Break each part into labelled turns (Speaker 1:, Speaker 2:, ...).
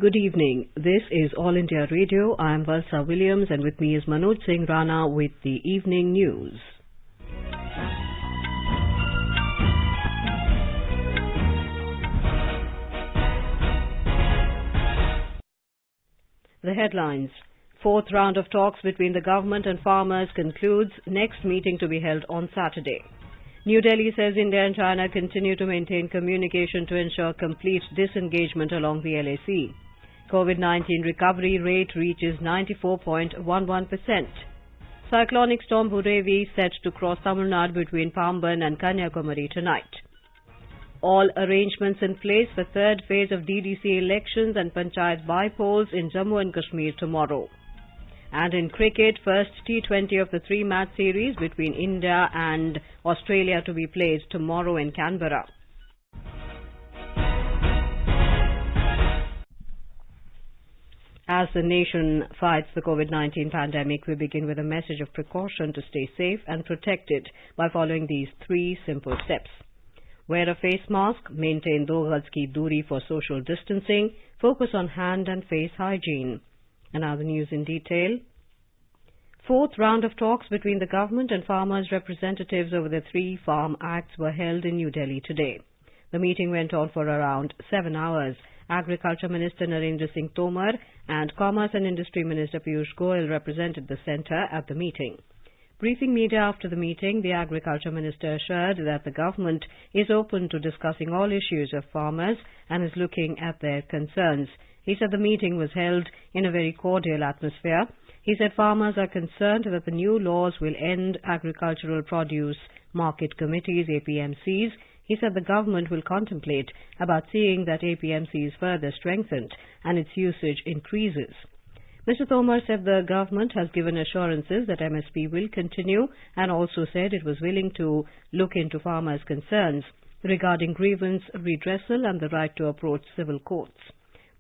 Speaker 1: Good evening. This is All India Radio. I am Valsa Williams and with me is Manoj Singh Rana with the evening news. The headlines. Fourth round of talks between the government and farmers concludes. Next meeting to be held on Saturday. New Delhi says India and China continue to maintain communication to ensure complete disengagement along the LAC. COVID-19 recovery rate reaches 94.11%. Cyclonic storm Burevi set to cross Tamil Nadu between Pamban and Kanyakumari tonight. All arrangements in place for third phase of DDC elections and Panchayat by-polls in Jammu and Kashmir tomorrow. And in cricket, first T20 of the three-match series between India and Australia to be played tomorrow in Canberra. As the nation fights the COVID-19 pandemic, we begin with a message of precaution to stay safe and protected by following these three simple steps. Wear a face mask, maintain 2 gaz ki duri for social distancing, focus on hand and face hygiene. And now the news in detail. Fourth round of talks between the government and farmers' representatives over the 3 Farm Acts were held in New Delhi today. The meeting went on for around 7 hours. Agriculture Minister Narendra Singh Tomar and Commerce and Industry Minister Piyush Goyal represented the centre at the meeting. Briefing media after the meeting, the Agriculture Minister assured that the government is open to discussing all issues of farmers and is looking at their concerns. He said the meeting was held in a very cordial atmosphere. He said farmers are concerned that the new laws will end agricultural produce market committees, APMCs. He said the government will contemplate about seeing that APMC is further strengthened and its usage increases. Mr. Tomar said the government has given assurances that MSP will continue and also said it was willing to look into farmers' concerns regarding grievance redressal and the right to approach civil courts.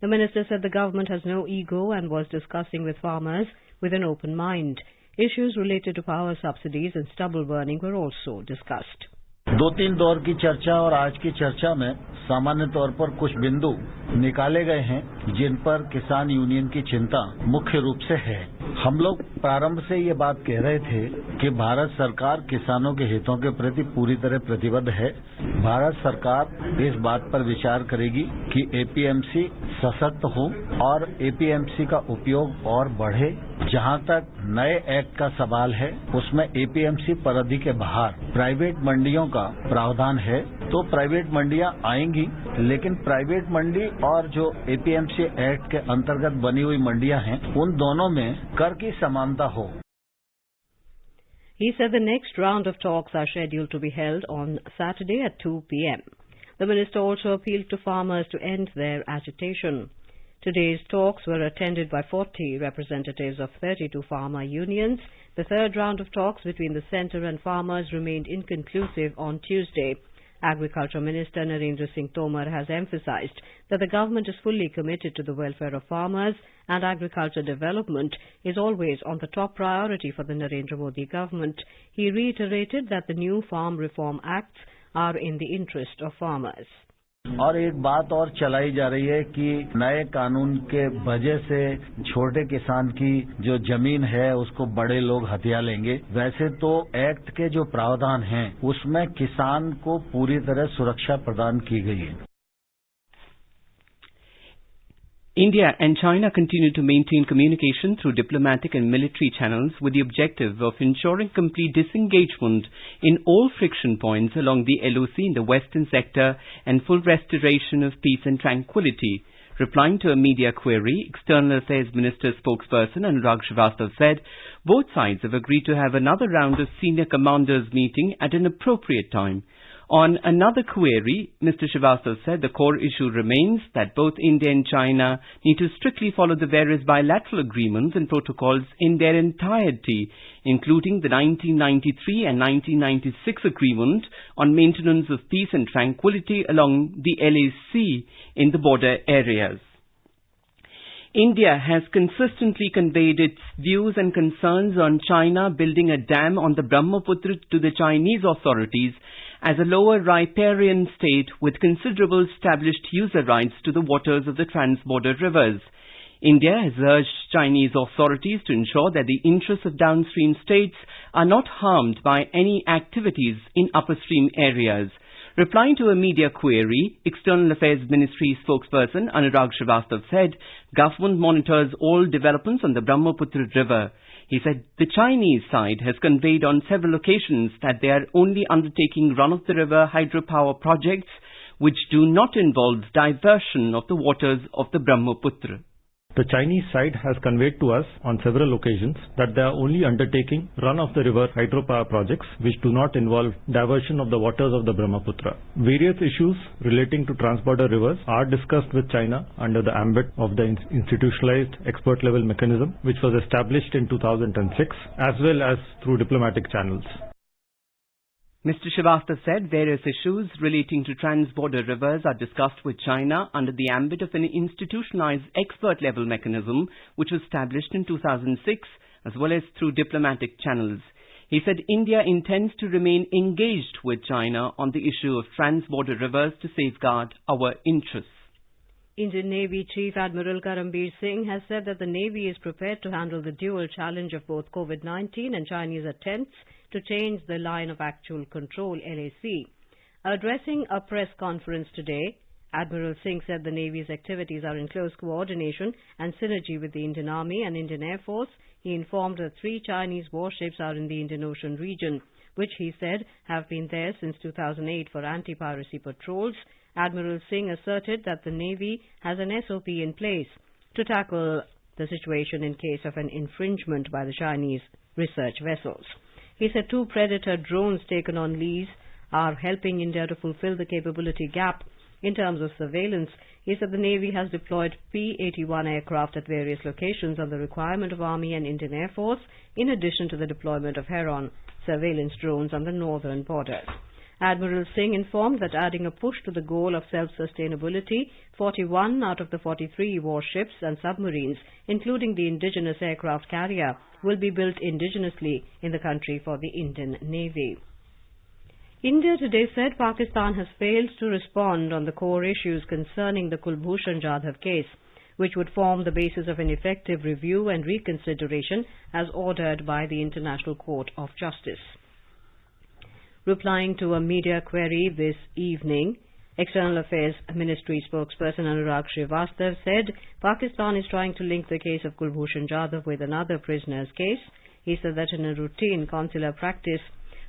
Speaker 1: The minister said the government has no ego and was discussing with farmers with an open mind. Issues related to power subsidies and stubble burning were also discussed.
Speaker 2: 2-3 दौर की चर्चा और आज की चर्चा में सामान्य तौर पर कुछ बिंदु निकाले गए हैं जिन पर किसान यूनियन की चिंता मुख्य रूप से है। हम लोग प्रारंभ से ये बात कह रहे थे कि भारत सरकार किसानों के हितों के प्रति पूरी तरह प्रतिबद्ध है। भारत सरकार इस बात पर विचार करेगी कि एपीएमसी सशक्त हो और एपीएमसी का उपयोग और बढ़े। जहां तक नए एक्ट का सवाल है उसमें एपीएमसी परिधि के बाहर प्राइवेट मंडियों का प्रावधान है तो प्राइवेट मंडियां आएंगी, लेकिन प्राइवेट मंडी और जो एपीएमसी एक्ट के अंतर्गत बनी हुई मंडियां हैं उन दोनों में कर की समानता हो।
Speaker 1: He said the next round of talks are scheduled to be held on Saturday at 2 p.m. The minister also appealed to farmers to end their agitation. Today's talks were attended by 40 representatives of 32 farmer unions. The third round of talks between the centre and farmers remained inconclusive on Tuesday. Agriculture Minister Narendra Singh Tomar has emphasized that the government is fully committed to the welfare of farmers and agriculture development is always on the top priority for the Narendra Modi government. He reiterated that the new Farm Reform Acts are in the interest of farmers.
Speaker 2: और एक बात और चलाई जा रही है कि नए कानून के वजह से छोटे किसान की जो जमीन है उसको बड़े लोग हथिया लेंगे। वैसे तो एक्ट के जो प्रावधान हैं उसमें किसान को पूरी तरह सुरक्षा प्रदान की गई है।
Speaker 3: India and China continue to maintain communication through diplomatic and military channels with the objective of ensuring complete disengagement in all friction points along the LOC in the western sector and full restoration of peace and tranquility. Replying to a media query, External Affairs Minister spokesperson Anurag Srivastava said both sides have agreed to have another round of senior commanders meeting at an appropriate time. On another query, Mr. Srivastava said the core issue remains that both India and China need to strictly follow the various bilateral agreements and protocols in their entirety, including the 1993 and 1996 agreement on maintenance of peace and tranquility along the LAC in the border areas. India has consistently conveyed its views and concerns on China building a dam on the Brahmaputra to the Chinese authorities as a lower riparian state with considerable established user rights to the waters of the trans-border rivers. India has urged Chinese authorities to ensure that the interests of downstream states are not harmed by any activities in upstream areas. Replying to a media query, External Affairs Ministry spokesperson Anurag Srivastava said government monitors all developments on the Brahmaputra River. He said the Chinese side has conveyed on several occasions that they are only undertaking run-of-the-river hydropower projects which do not involve diversion of the waters of the Brahmaputra.
Speaker 4: The Chinese side has conveyed to us on several occasions that they are only undertaking run-of-the-river hydropower projects which do not involve diversion of the waters of the Brahmaputra. Various issues relating to transborder rivers are discussed with China under the ambit of the institutionalized expert-level mechanism which was established in 2006 as well as through diplomatic channels.
Speaker 3: Mr. Srivastava said various issues relating to trans-border rivers are discussed with China under the ambit of an institutionalized expert-level mechanism which was established in 2006 as well as through diplomatic channels. He said India intends to remain engaged with China on the issue of trans-border rivers to safeguard our interests.
Speaker 1: Indian Navy Chief Admiral Karambir Singh has said that the Navy is prepared to handle the dual challenge of both COVID-19 and Chinese attempts to change the line of actual control, LAC. Addressing a press conference today, Admiral Singh said the Navy's activities are in close coordination and synergy with the Indian Army and Indian Air Force. He informed that 3 Chinese warships are in the Indian Ocean region, which he said have been there since 2008 for anti-piracy patrols. Admiral Singh asserted that the Navy has an SOP in place to tackle the situation in case of an infringement by the Chinese research vessels. He said 2 Predator drones taken on lease are helping India to fulfill the capability gap in terms of surveillance. He said the Navy has deployed P-81 aircraft at various locations on the requirement of Army and Indian Air Force, in addition to the deployment of Heron surveillance drones on the northern borders. Admiral Singh informed that adding a push to the goal of self-sustainability, 41 out of the 43 warships and submarines, including the indigenous aircraft carrier, will be built indigenously in the country for the Indian Navy. India today said Pakistan has failed to respond on the core issues concerning the Kulbhushan Jadhav case, which would form the basis of an effective review and reconsideration as ordered by the International Court of Justice. Replying to a media query this evening, External Affairs Ministry spokesperson Anurag Srivastava said Pakistan is trying to link the case of Kulbhushan Jadhav with another prisoner's case. He said that in a routine consular practice,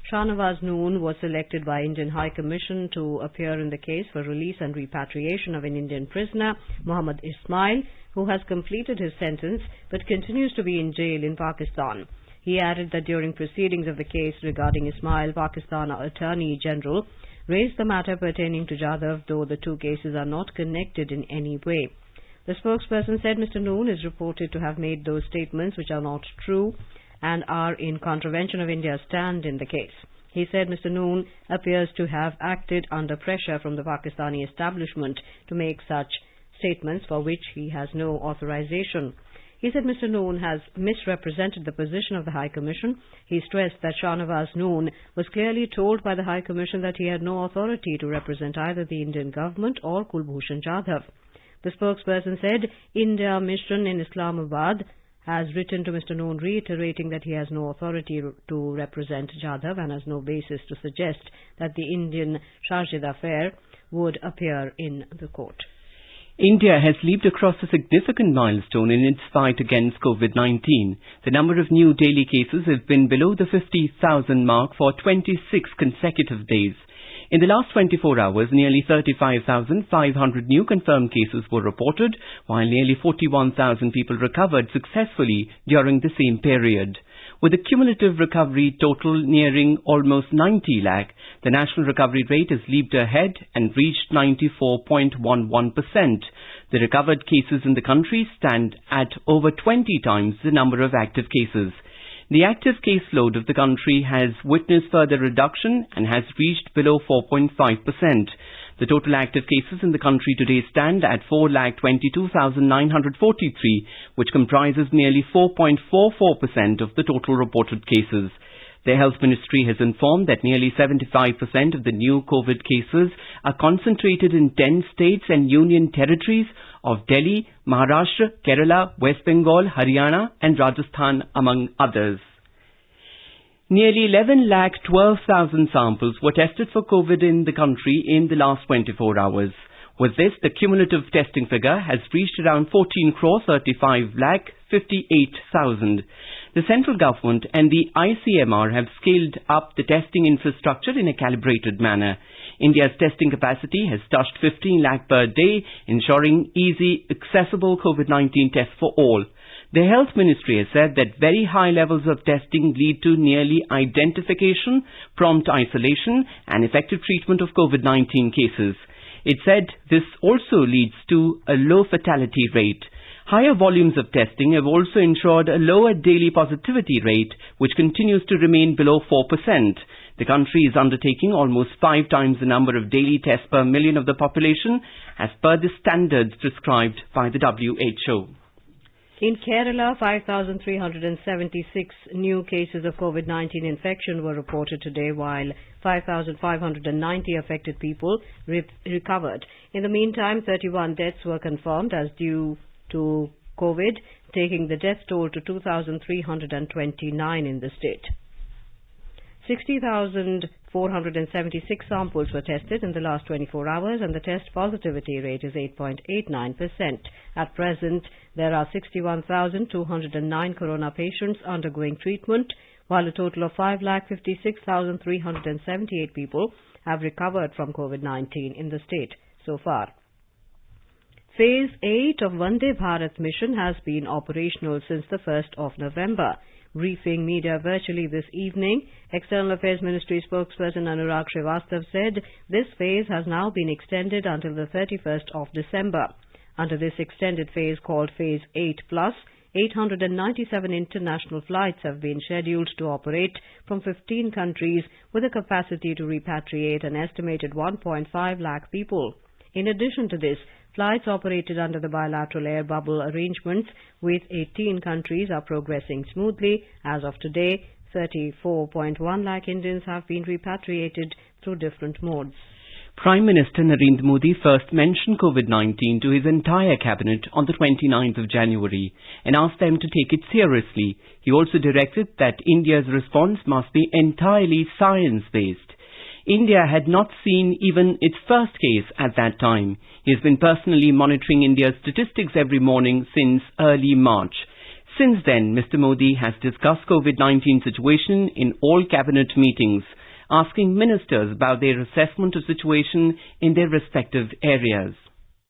Speaker 1: Shahnawaz Noon was selected by Indian High Commission to appear in the case for release and repatriation of an Indian prisoner, Mohammad Ismail, who has completed his sentence but continues to be in jail in Pakistan. He added that during proceedings of the case regarding Ismail, Pakistan Attorney General raised the matter pertaining to Jadhav, though the 2 cases are not connected in any way. The spokesperson said Mr. Noon is reported to have made those statements which are not true and are in contravention of India's stand in the case. He said Mr. Noon appears to have acted under pressure from the Pakistani establishment to make such statements for which he has no authorization. He said Mr. Noon has misrepresented the position of the High Commission. He stressed that Shahnawaz Noon was clearly told by the High Commission that he had no authority to represent either the Indian government or Kulbhushan Jadhav. The spokesperson said India Mission in Islamabad has written to Mr. Noon reiterating that he has no authority to represent Jadhav and has no basis to suggest that the Indian chargé d'affaires would appear in the court.
Speaker 3: India has leaped across a significant milestone in its fight against COVID-19. The number of new daily cases has been below the 50,000 mark for 26 consecutive days. In the last 24 hours, nearly 35,500 new confirmed cases were reported, while nearly 41,000 people recovered successfully during the same period. With the cumulative recovery total nearing almost 90 lakh, the national recovery rate has leaped ahead and reached 94.11%. The recovered cases in the country stand at over 20 times the number of active cases. The active caseload of the country has witnessed further reduction and has reached below 4.5%. The total active cases in the country today stand at 4,22,943, which comprises nearly 4.44% of the total reported cases. The Health Ministry has informed that nearly 75% of the new COVID cases are concentrated in 10 states and union territories of Delhi, Maharashtra, Kerala, West Bengal, Haryana and Rajasthan, among others. Nearly 11,12,000 samples were tested for COVID in the country in the last 24 hours. With this, the cumulative testing figure has reached around 14,35,58,000. The central government and the ICMR have scaled up the testing infrastructure in a calibrated manner. India's testing capacity has touched 15 lakh per day, ensuring easy, accessible COVID-19 tests for all. The Health Ministry has said that very high levels of testing lead to nearly identification, prompt isolation and effective treatment of COVID-19 cases. It said this also leads to a low fatality rate. Higher volumes of testing have also ensured a lower daily positivity rate, which continues to remain below 4%. The country is undertaking almost 5 times the number of daily tests per million of the population, as per the standards prescribed by the WHO.
Speaker 1: In Kerala, 5,376 new cases of COVID-19 infection were reported today, while 5,590 affected people recovered. In the meantime, 31 deaths were confirmed as due to COVID, taking the death toll to 2,329 in the state. 60,476 samples were tested in the last 24 hours and the test positivity rate is 8.89%. At present, there are 61,209 corona patients undergoing treatment, while a total of 5,56,378 people have recovered from COVID-19 in the state so far. Phase 8 of Vande Bharat mission has been operational since the 1st of November. Briefing media virtually this evening, External Affairs Ministry spokesperson Anurag Srivastava said this phase has now been extended until the 31st of December. Under this extended phase called Phase 8 Plus, 897 international flights have been scheduled to operate from 15 countries with a capacity to repatriate an estimated 1.5 lakh people. In addition to this, flights operated under the bilateral air bubble arrangements with 18 countries are progressing smoothly. As of today, 34.1 lakh Indians have been repatriated through different modes.
Speaker 3: Prime Minister Narendra Modi first mentioned COVID-19 to his entire cabinet on the 29th of January and asked them to take it seriously. He also directed that India's response must be entirely science-based. India had not seen even its first case at that time. He has been personally monitoring India's statistics every morning since early March. Since then, Mr. Modi has discussed COVID-19 situation in all cabinet meetings, asking ministers about their assessment of situation in their respective areas.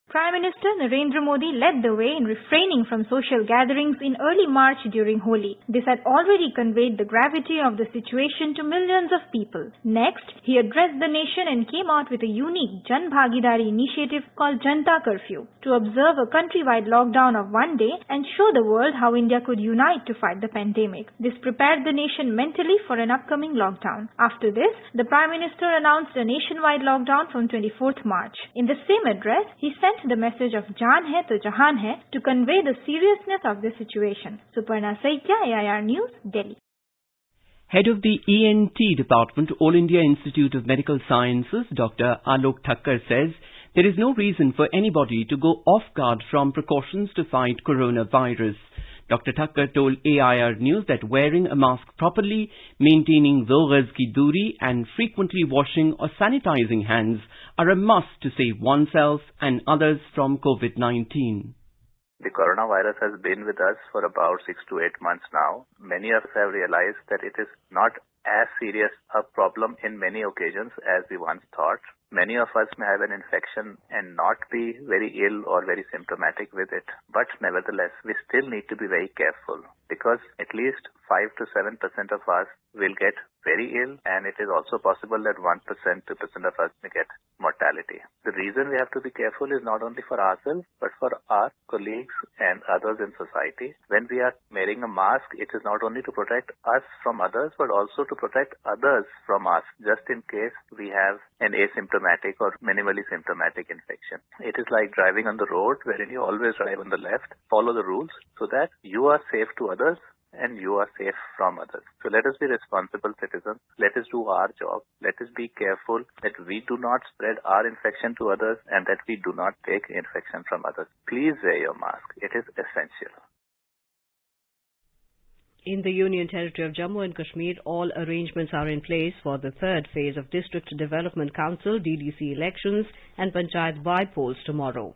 Speaker 5: Prime Minister Narendra Modi led the way in refraining from social gatherings in early March during Holi. This had already conveyed the gravity of the situation to millions of people. Next, he addressed the nation and came out with a unique Jan Bhagidari initiative called Janta Curfew to observe a countrywide lockdown of one day and show the world how India could unite to fight the pandemic. This prepared the nation mentally for an upcoming lockdown. After this, the Prime Minister announced a nationwide lockdown from 24th March. In the same address, he sent the message of Jaan hai to Jahan hai to convey the seriousness of the situation. Suparna Saikya, AIR News, Delhi.
Speaker 3: Head of the ENT Department, All India Institute of Medical Sciences, Dr. Alok Thakkar says there is no reason for anybody to go off guard from precautions to fight coronavirus. Dr. Thakkar told AIR News that wearing a mask properly, maintaining 2 gaz ki duri and frequently washing or sanitizing hands are a must to save oneself and others from COVID-19.
Speaker 6: The coronavirus has been with us for about 6 to 8 months now. Many of us have realized that it is not as serious a problem in many occasions as we once thought. Many of us may have an infection and not be very ill or very symptomatic with it. But nevertheless, we still need to be very careful because at least 5 to 7% of us will get very ill, and it is also possible that 1%, 2% of us may get mortality. The reason we have to be careful is not only for ourselves, but for our colleagues and others in society. When we are wearing a mask, it is not only to protect us from others, but also to protect others from us, just in case we have an asymptomatic or minimally symptomatic infection. It is like driving on the road, wherein you always drive on the left, follow the rules so that you are safe to others and you are safe from others. So let us be responsible citizens. Let us do our job. Let us be careful that we do not spread our infection to others and that we do not take infection from others. Please wear your mask. It is essential.
Speaker 1: In the Union Territory of Jammu and Kashmir, all arrangements are in place for the third phase of District Development Council DDC elections and Panchayat by-polls tomorrow.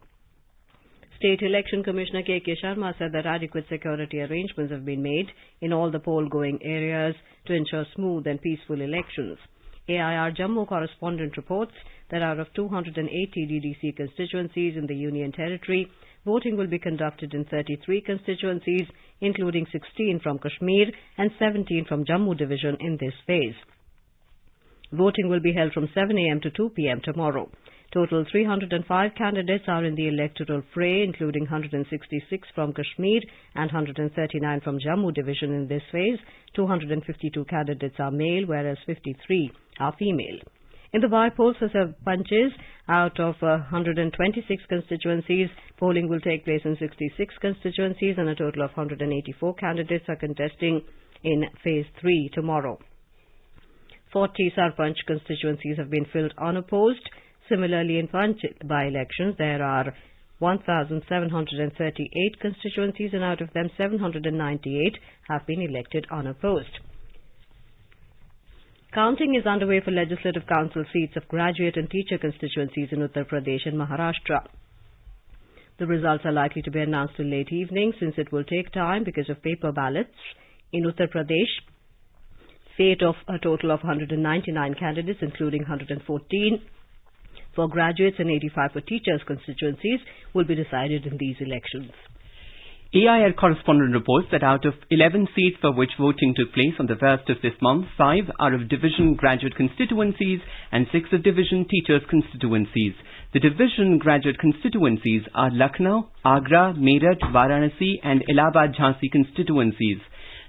Speaker 1: State Election Commissioner K.K. Sharma said that adequate security arrangements have been made in all the poll-going areas to ensure smooth and peaceful elections. AIR Jammu correspondent reports that out of 280 DDC constituencies in the Union Territory, voting will be conducted in 33 constituencies, including 16 from Kashmir and 17 from Jammu division in this phase. Voting will be held from 7 a.m. to 2 p.m. tomorrow. Total 305 candidates are in the electoral fray, including 166 from Kashmir and 139 from Jammu division in this phase. 252 candidates are male, whereas 53 are female. In the by-polls for Panchis, out of 126 constituencies, polling will take place in 66 constituencies and a total of 184 candidates are contesting in Phase 3 tomorrow. 40 Sarpanch constituencies have been filled unopposed. Similarly, in Panch by-elections, there are 1,738 constituencies and out of them 798 have been elected unopposed. Counting is underway for Legislative Council seats of graduate and teacher constituencies in Uttar Pradesh and Maharashtra. The results are likely to be announced till late evening since it will take time because of paper ballots. In Uttar Pradesh, fate of a total of 199 candidates, including 114 for graduates and 85 for teachers constituencies, will be decided in these elections.
Speaker 3: AIR correspondent reports that out of 11 seats for which voting took place on the 1st of this month, 5 are of division graduate constituencies and 6 of division teachers constituencies. The division graduate constituencies are Lucknow, Agra, Meerut, Varanasi and Allahabad Jhansi constituencies.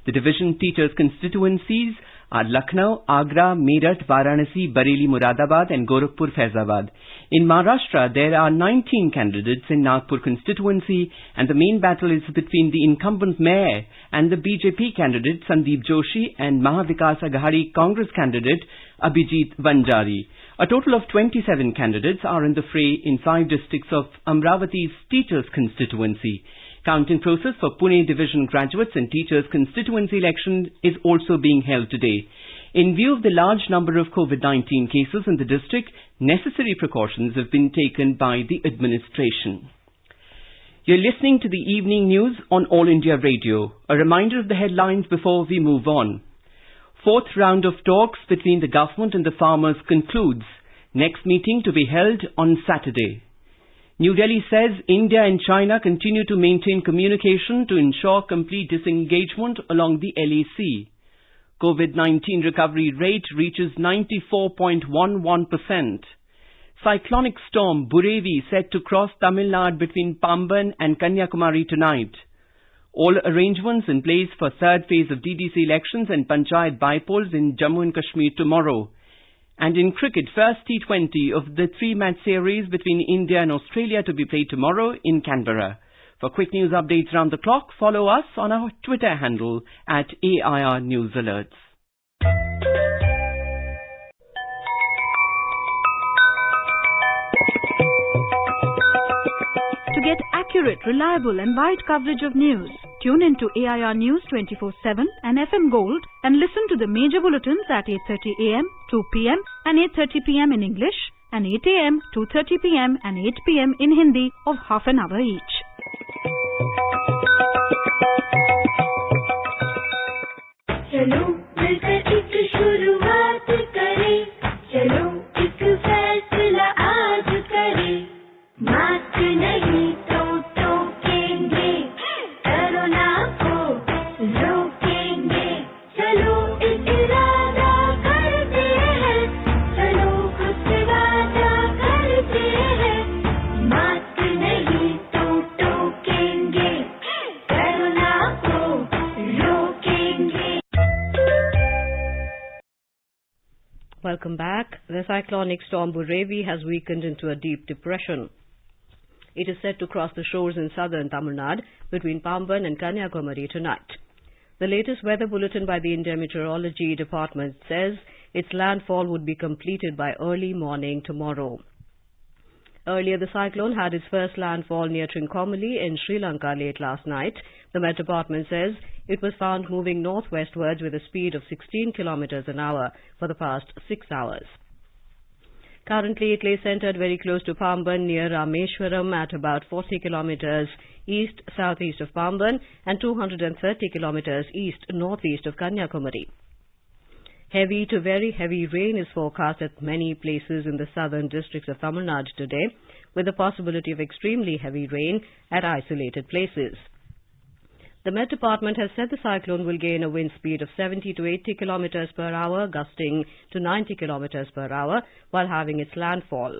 Speaker 3: The division teachers constituencies are Lucknow, Agra, Meerut, Varanasi, Bareilly, Muradabad and Gorakhpur, Faizabad. In Maharashtra, there are 19 candidates in Nagpur constituency and the main battle is between the incumbent mayor and the BJP candidate Sandeep Joshi and Mahavikas Aghadi Congress candidate Abhijit Vanjari. A total of 27 candidates are in the fray in 5 districts of Amravati's teachers constituency. Counting process for Pune Division graduates and teachers constituency election is also being held today. In view of the large number of COVID-19 cases in the district, necessary precautions have been taken by the administration. You're listening to the evening news on All India Radio. A reminder of the headlines before we move on. 4th round of talks between the government and the farmers concludes. Next meeting to be held on Saturday. New Delhi says India and China continue to maintain communication to ensure complete disengagement along the LAC. COVID-19 recovery rate reaches 94.11%. Cyclonic storm Burevi set to cross Tamil Nadu between Pamban and Kanyakumari tonight. All arrangements in place for third phase of DDC elections and Panchayat by-polls in Jammu and Kashmir tomorrow. And in cricket, first T20 of the 3-match series between India and Australia to be played tomorrow in Canberra. For quick news updates round the clock, follow us on our Twitter handle at AIR News Alerts.
Speaker 7: To get accurate, reliable and wide coverage of news, tune in to AIR News 24/7 and FM Gold and listen to the major bulletins at 8:30 AM, 2 PM and 8:30 PM in English and 8 AM, 2:30 PM and 8 PM in Hindi of half an hour each.
Speaker 8: चलो मिलकर एक शुरुआत करें, चलो एक फैसला आज करें, मास्क नहीं तो टोकेंगे, कोरोना को रोकेंगे, चलो एक इरादा करते हैं, चलो खुद से वादा करते हैं, मास्क नहीं तो टोकेंगे, कोरोना को रोकेंगे.
Speaker 1: Welcome back. The cyclonic storm Burevi has weakened into a deep depression. It is set to cross the shores in southern Tamil Nadu between Pamban and Kanyakumari tonight. The latest weather bulletin by the Indian Meteorology Department says its landfall would be completed by early morning tomorrow. Earlier, the cyclone had its first landfall near Trincomalee in Sri Lanka late last night. The Met Department says it was found moving northwestwards with a speed of 16 kilometers an hour for the past 6 hours. Currently, it lays centered very close to Pamban near Rameshwaram at about 40 kilometers east-southeast of Pamban and 230 kilometers east-northeast of Kanyakumari. Heavy to very heavy rain is forecast at many places in the southern districts of Tamil Nadu today, with the possibility of extremely heavy rain at isolated places. The Met Department has said the cyclone will gain a wind speed of 70 to 80 kilometers per hour, gusting to 90 kilometers per hour, while having its landfall.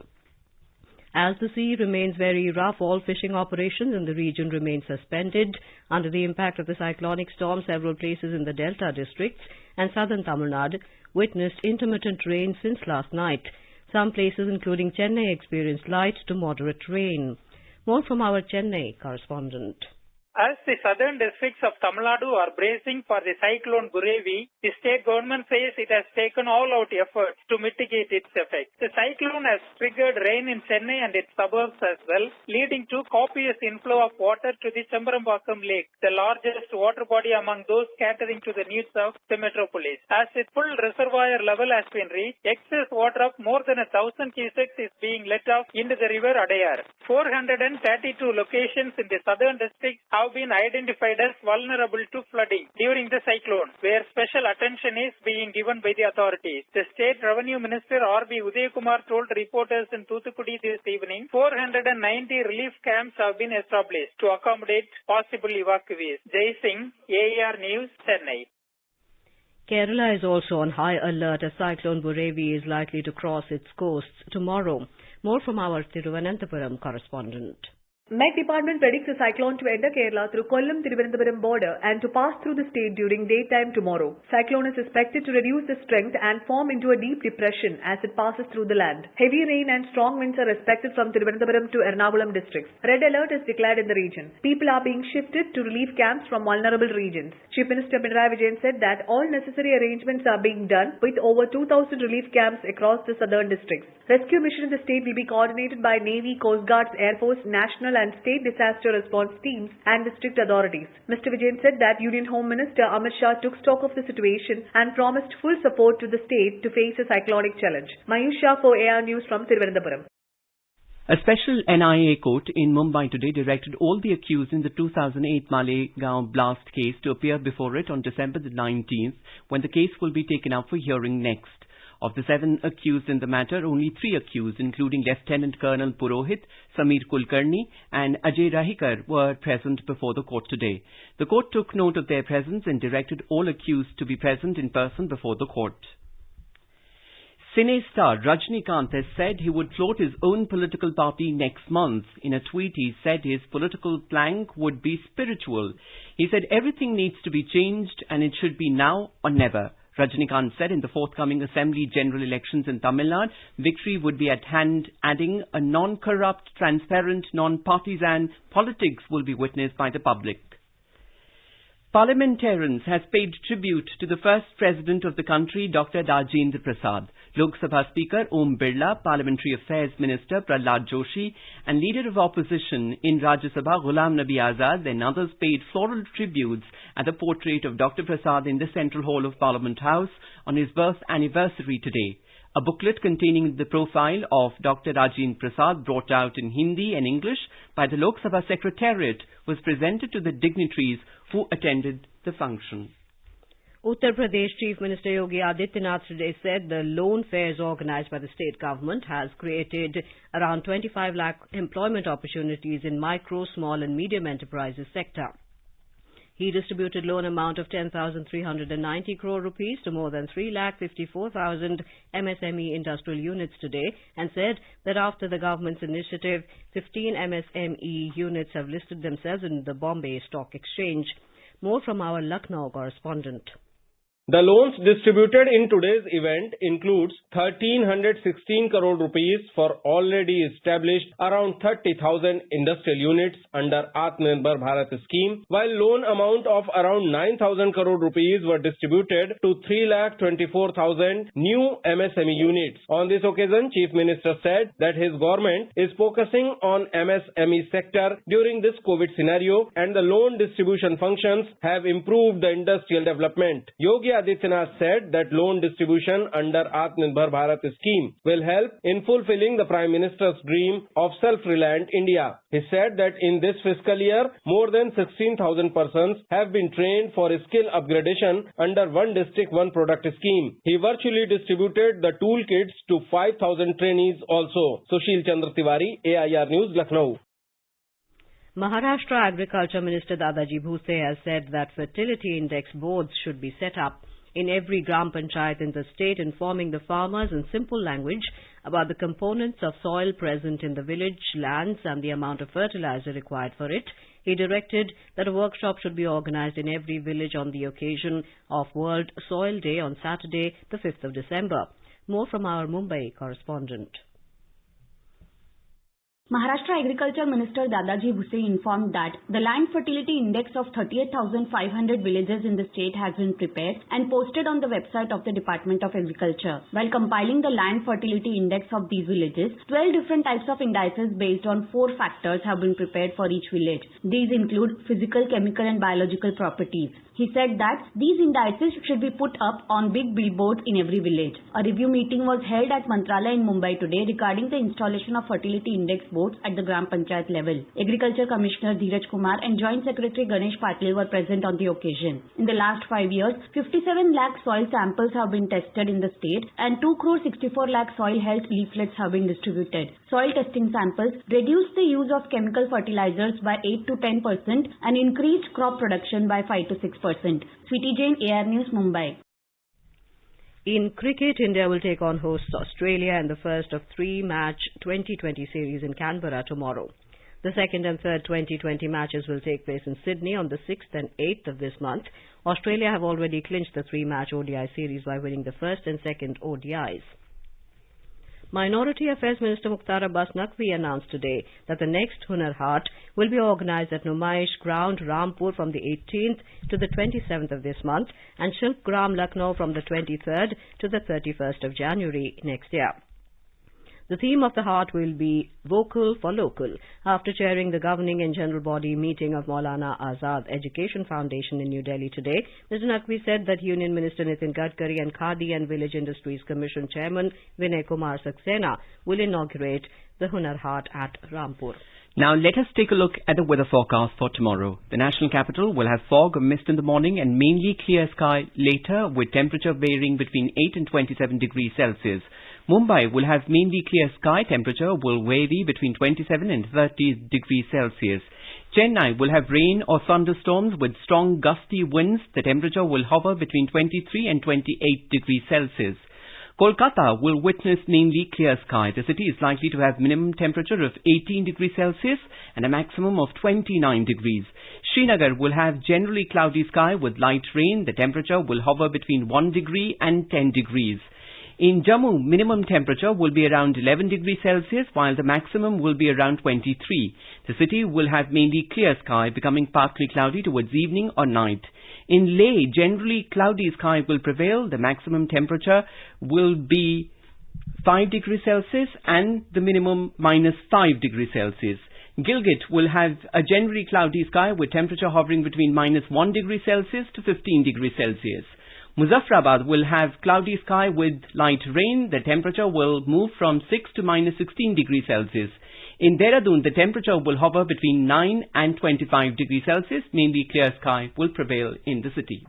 Speaker 1: As the sea remains very rough, all fishing operations in the region remain suspended. Under the impact of the cyclonic storm, several places in the Delta districts and southern Tamil Nadu witnessed intermittent rain since last night. Some places, including Chennai, experienced light to moderate rain. More from our Chennai correspondent.
Speaker 9: As the southern districts of Tamil Nadu are bracing for the cyclone Burevi, the state government says it has taken all-out efforts to mitigate its effects. The cyclone has triggered rain in Chennai and its suburbs as well, leading to copious inflow of water to the Chambarambakam Lake, the largest water body among those catering to the needs of the metropolis. As its full reservoir level has been reached, excess water of more than 1,000 cusecs is being let off into the river Adayar. 432 locations in the southern districts have been identified as vulnerable to flooding during the cyclone, where special attention is being given by the authorities. The State Revenue Minister R.B. Udayakumar told reporters in Thoothukudi this evening 490 relief camps have been established to accommodate possible evacuees. Jai Singh, AER News, Chennai.
Speaker 1: Kerala is also on high alert as Cyclone Burevi is likely to cross its coasts tomorrow. More from our Thiruvananthapuram correspondent.
Speaker 10: Met Department predicts the cyclone to enter Kerala through Kollam-Thiruvananthapuram border and to pass through the state during daytime tomorrow. Cyclone is expected to reduce the strength and form into a deep depression as it passes through the land. Heavy rain and strong winds are expected from Thiruvananthapuram to Ernakulam districts. Red alert is declared in the region. People are being shifted to relief camps from vulnerable regions. Chief Minister Pinarayi Vijayan said that all necessary arrangements are being done with over 2,000 relief camps across the southern districts. Rescue mission in the state will be coordinated by Navy, Coast Guards, Air Force, National and state disaster response teams and district authorities. Mr. Vijayan said that Union Home Minister Amit Shah took stock of the situation and promised full support to the state to face a cyclonic challenge. Mayush Shah for AR News from Thiruvananthapuram.
Speaker 3: A special NIA court in Mumbai today directed all the accused in the 2008 Malegaon blast case to appear before it on December the 19th, when the case will be taken up for hearing next. Of the 7 accused in the matter, only 3 accused, including Lieutenant Colonel Purohit, Samir Kulkarni and Ajay Rahikar, were present before the court today. The court took note of their presence and directed all accused to be present in person before the court. Cine star Rajinikanth has said he would float his own political party next month. In a tweet, he said his political plank would be spiritual. He said everything needs to be changed and it should be now or never. Rajinikanth said in the forthcoming Assembly General Elections in Tamil Nadu, victory would be at hand, adding a non-corrupt, transparent, non-partisan politics will be witnessed by the public. Parliamentarians has paid tribute to the first President of the country, Dr. Rajendra Prasad. Lok Sabha Speaker Om Birla, Parliamentary Affairs Minister Prahlad Joshi and Leader of Opposition in Rajya Sabha Ghulam Nabi Azad and others paid floral tributes at the portrait of Dr. Prasad in the Central Hall of Parliament House on his birth anniversary today. A booklet containing the profile of Dr. Rajendra Prasad, brought out in Hindi and English by the Lok Sabha Secretariat, was presented to the dignitaries who attended the function.
Speaker 1: Uttar Pradesh Chief Minister Yogi Adityanath today said the loan fairs organized by the state government has created around 25 lakh employment opportunities in micro, small and medium enterprises sector. He distributed loan amount of 10,390 crore rupees to more than 3,54,000 MSME industrial units today and said that after the government's initiative, 15 MSME units have listed themselves in the Bombay Stock Exchange. More from our Lucknow correspondent.
Speaker 11: The loans distributed in today's event includes 1,316 crore rupees for already established around 30,000 industrial units under Atmanirbhar Bharat scheme, while loan amount of around 9,000 crore rupees were distributed to 3,24,000 new MSME units. On this occasion, Chief Minister said that his government is focusing on MSME sector during this COVID scenario, and the loan distribution functions have improved the industrial development. Yogi Adityanath said that loan distribution under Atmanirbhar Bharat scheme will help in fulfilling the Prime Minister's dream of self-reliant India. He said that in this fiscal year, more than 16,000 persons have been trained for skill upgradation under One District One Product scheme. He virtually distributed the toolkits to 5,000 trainees also. Sushil Chandra Tiwari, AIR News, Lucknow.
Speaker 1: Maharashtra Agriculture Minister Dadaji Bhuse has said that fertility index boards should be set up in every Gram Panchayat in the state, informing the farmers in simple language about the components of soil present in the village lands and the amount of fertilizer required for it. He directed that a workshop should be organized in every village on the occasion of World Soil Day on Saturday, the 5th of December. More from our Mumbai correspondent.
Speaker 12: Maharashtra Agriculture Minister Dadaji Bhuse informed that the land fertility index of 38,500 villages in the state has been prepared and posted on the website of the Department of Agriculture. While compiling the land fertility index of these villages, 12 different types of indices based on 4 factors have been prepared for each village. These include physical, chemical and biological properties. He said that these indices should be put up on big billboards in every village. A review meeting was held at Mantralaya in Mumbai today regarding the installation of fertility index boards at the Gram Panchayat level. Agriculture Commissioner Dheeraj Kumar and Joint Secretary Ganesh Patil were present on the occasion. In the last 5 years, 57 lakh soil samples have been tested in the state and 2,64 lakh soil health leaflets have been distributed. Soil testing samples reduced the use of chemical fertilizers by 8 to 10% and increased crop production by 5 to 6%. Sweetie Jain, AR News, Mumbai.
Speaker 1: In cricket, India will take on hosts Australia in the first of 3-match 2020 series in Canberra tomorrow. The second and third 2020 matches will take place in Sydney on the 6th and 8th of this month. Australia have already clinched the 3-match ODI series by winning the first and second ODIs. Minority Affairs Minister Mukhtar Abbas Naqvi announced today that the next Hunar Haat will be organized at Numaish Ground, Rampur from the 18th to the 27th of this month and Shilpgram, Lucknow from the 23rd to the 31st of January next year. The theme of the Haat will be Vocal for Local. After chairing the governing and general body meeting of Maulana Azad Education Foundation in New Delhi today, Mr. Naqvi said that Union Minister Nitin Gadkari and Khadi and Village Industries Commission Chairman Vinay Kumar Saxena will inaugurate the Hunar Haat at Rampur.
Speaker 3: Now let us take a look at the weather forecast for tomorrow. The national capital will have fog or mist in the morning and mainly clear sky later, with temperature varying between 8 and 27 degrees Celsius. Mumbai will have mainly clear sky. Temperature will vary between 27 and 30 degrees Celsius. Chennai will have rain or thunderstorms with strong gusty winds. The temperature will hover between 23 and 28 degrees Celsius. Kolkata will witness mainly clear sky. The city is likely to have minimum temperature of 18 degrees Celsius and a maximum of 29 degrees. Srinagar will have generally cloudy sky with light rain. The temperature will hover between 1 degree and 10 degrees. In Jammu, minimum temperature will be around 11 degrees Celsius while the maximum will be around 23. The city will have mainly clear sky, becoming partly cloudy towards evening or night. In Leh, generally cloudy sky will prevail. The maximum temperature will be 5 degrees Celsius and the minimum -5 degrees Celsius. Gilgit will have a generally cloudy sky with temperature hovering between -1 degree Celsius to 15 degrees Celsius. Muzaffarabad will have cloudy sky with light rain. The temperature will move from 6 to -16 degrees Celsius. In Dehradun, the temperature will hover between 9 and 25 degrees Celsius. Mainly clear sky will prevail in the city.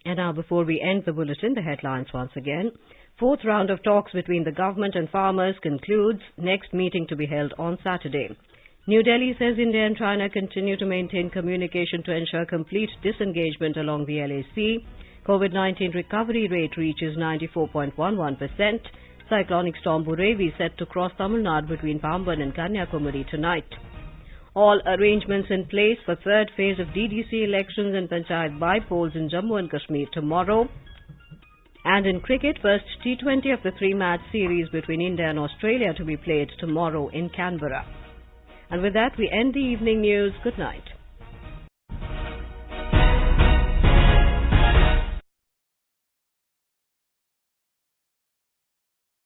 Speaker 1: And now, before we end the bulletin, the headlines once again. Fourth round of talks between the government and farmers concludes. Next meeting to be held on Saturday. New Delhi says India and China continue to maintain communication to ensure complete disengagement along the LAC. COVID-19 recovery rate reaches 94.11%. Cyclonic storm Burevi set to cross Tamil Nadu between Pamban and Kanyakumari tonight. All arrangements in place for third phase of DDC elections and Panchayat by-polls in Jammu and Kashmir tomorrow. And in cricket, first T20 of the three-match series between India and Australia to be played tomorrow in Canberra. And with that, we end the evening news. Good night.